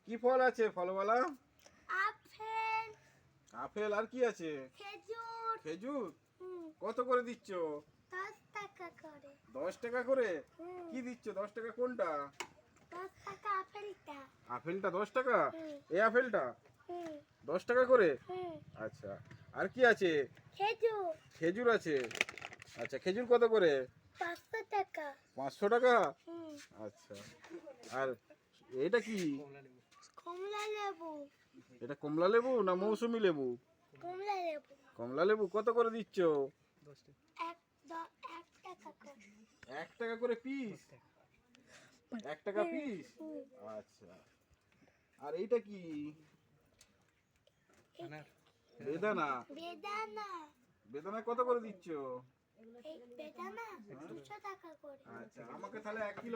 কি ফল আছে ফলওয়ালা? Apple, apple, আর কি আছে? খেজুর। খেজুর। কত করে দিচ্ছ? 10 টাকা করে। 10 টাকা করে? হুম। কি দিচ্ছ? 10 টাকা কোনটা? 10 টাকা আপেলটা। আপেলটা 10 টাকা? হুম। এই আপেলটা হুম 10 টাকা করে? হুম আচ্ছা, আর কি আছে? খেজুর খেজুর আছে। আচ্ছা, খেজুর কত করে? 500 টাকা। 500 টাকা? হুম আচ্ছা, আর এটা কি? কমলা লেবু। এটা কমলা লেবু না মৌসুমী লেবু? কমলা লেবু। কমলা লেবু কত করে দিচ্ছ? 1 টাকা করে। 1 টাকা করে পিস? 1 টাকা পিস? হুম। আচ্ছা, আর এইটা কি? বেদানা। বেদানা। বেদানা কত করে দিচ্ছ? এই বেদানা 200 টাকা করে। আচ্ছা, আমাকে তাহলে 1 কিলো